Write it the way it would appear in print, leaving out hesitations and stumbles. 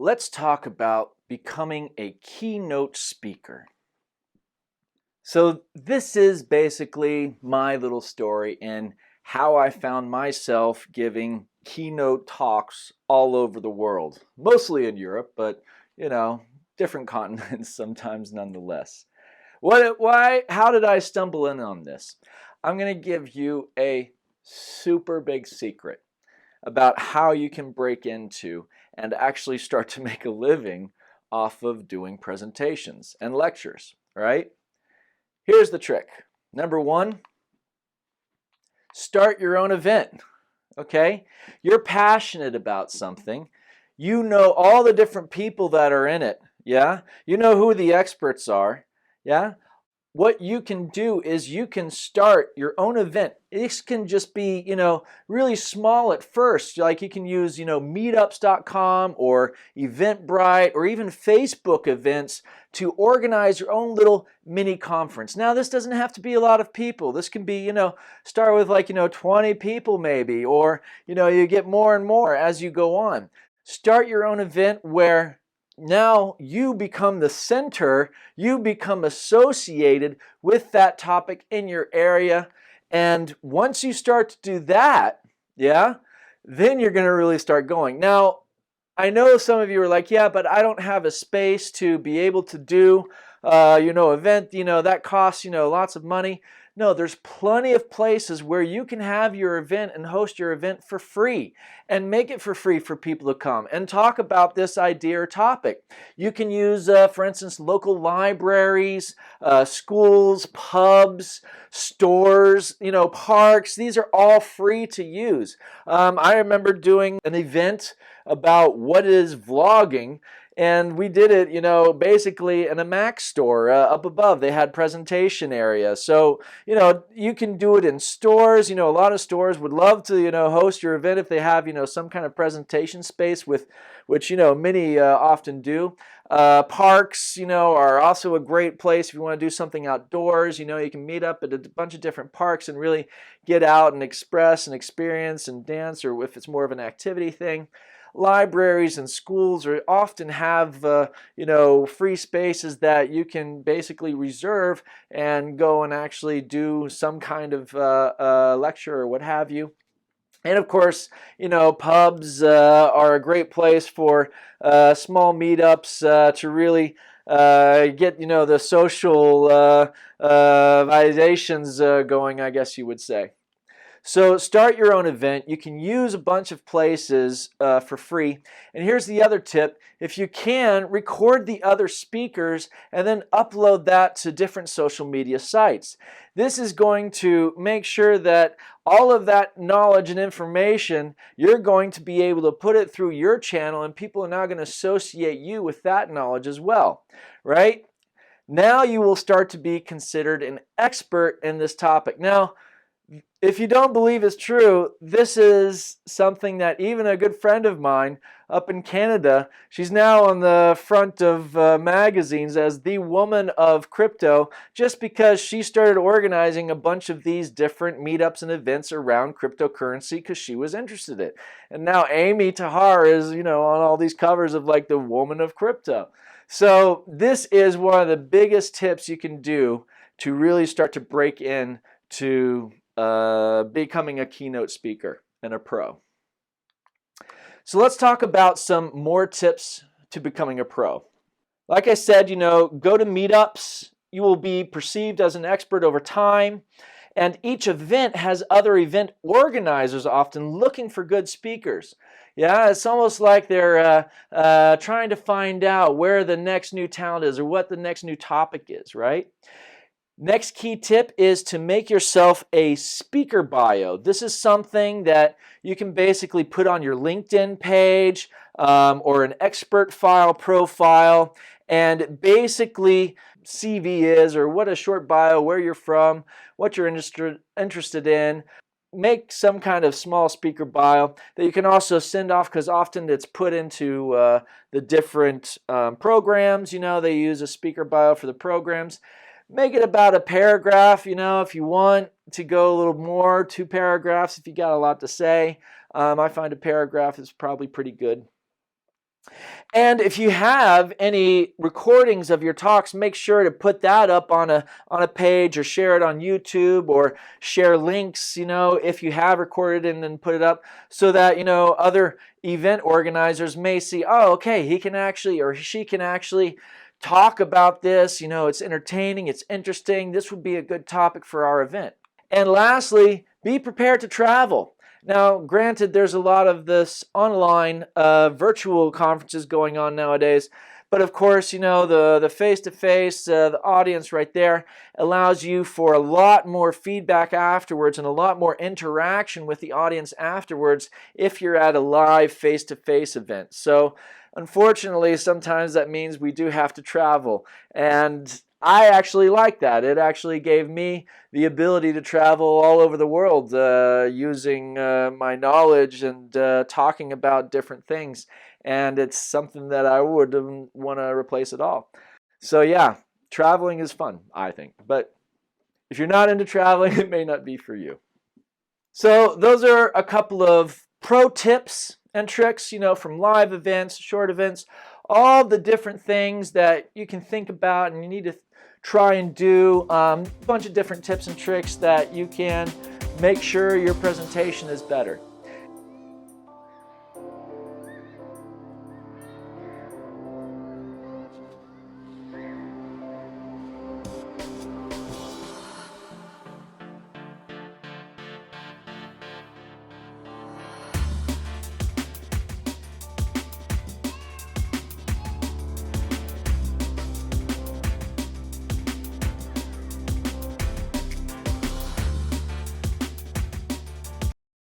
let's talk about becoming a keynote speaker. So this is basically my little story and how I found myself giving keynote talks all over the world, mostly in Europe, but different continents sometimes nonetheless. How did I stumble in on this? I'm going to give you a super big secret about how you can break into and actually start to make a living off of doing presentations and lectures, right? Here's the trick. Number one, start your own event, okay? You're passionate about something. You know all the different people that are in it, yeah? You know who the experts are, yeah? What you can do is you can start your own event. This can just be, really small at first. Like you can use, meetups.com or Eventbrite or even Facebook events to organize your own little mini conference. Now, this doesn't have to be a lot of people. This can be, start with 20 people maybe, or, you get more and more as you go on. Start your own event where now you become the center, you become associated with that topic in your area. And once you start to do that, then you're going to really start going. Now, I know some of you are like, yeah, but I don't have a space to be able to do, event, that costs, lots of money. No, there's plenty of places where you can have your event and host your event for free and make it for free for people to come and talk about this idea or topic. You can use, for instance, local libraries, schools, pubs, stores, parks. These are all free to use. I remember doing an event about what is vlogging, and we did it, basically in a Mac store up above. They had presentation area. So, you can do it in stores. A lot of stores would love to, host your event if they have, some kind of presentation space which many often do. Parks, are also a great place if you want to do something outdoors. You can meet up at a bunch of different parks and really get out and express and experience and dance, or if it's more of an activity thing. Libraries and schools often have, free spaces that you can basically reserve and go and actually do some kind of lecture or what have you. And of course, pubs are a great place for small meetups to really get, the social vibrations going, I guess you would say. So start your own event. You can use a bunch of places for free. And here's the other tip. If you can, record the other speakers and then upload that to different social media sites. This is going to make sure that all of that knowledge and information, you're going to be able to put it through your channel, and people are now going to associate you with that knowledge as well, right? Now you will start to be considered an expert in this topic. Now, if you don't believe it's true, this is something that even a good friend of mine up in Canada, she's now on the front of magazines as the woman of crypto, just because she started organizing a bunch of these different meetups and events around cryptocurrency because she was interested in it. And now Amy Tahar is, on all these covers of like the woman of crypto. So this is one of the biggest tips you can do to really start to break in to becoming a keynote speaker and a pro. So let's talk about some more tips to becoming a pro. Like I said, go to meetups. You will be perceived as an expert over time. And each event has other event organizers often looking for good speakers. Yeah, it's almost like they're trying to find out where the next new talent is or what the next new topic is, right? Next key tip is to make yourself a speaker bio. This is something that you can basically put on your LinkedIn page or an expert file profile, and basically CV is, or what a short bio, where you're from, what you're interested in. Make some kind of small speaker bio that you can also send off, because often it's put into the different programs. They use a speaker bio for the programs. Make it about a paragraph, if you want to go a little more, 2 paragraphs if you got a lot to say. I find a paragraph is probably pretty good. And if you have any recordings of your talks, make sure to put that up on a page, or share it on YouTube, or share links, if you have recorded and then put it up, so that, other event organizers may see, oh, okay, he can actually, or she can actually talk about this. It's entertaining, it's interesting. This would be a good topic for our event. And lastly, be prepared to travel. Now, granted, there's a lot of this online virtual conferences going on nowadays, but of course, the face-to-face, the audience right there allows you for a lot more feedback afterwards and a lot more interaction with the audience afterwards if you're at a live face-to-face event. So, unfortunately, sometimes that means we do have to travel, and I actually like that. It actually gave me the ability to travel all over the world using my knowledge and talking about different things. And it's something that I wouldn't want to replace at all. So yeah, traveling is fun, I think. But if you're not into traveling, it may not be for you. So those are a couple of pro tips and tricks, from live events, short events, all the different things that you can think about and you need to try and do, a bunch of different tips and tricks that you can make sure your presentation is better.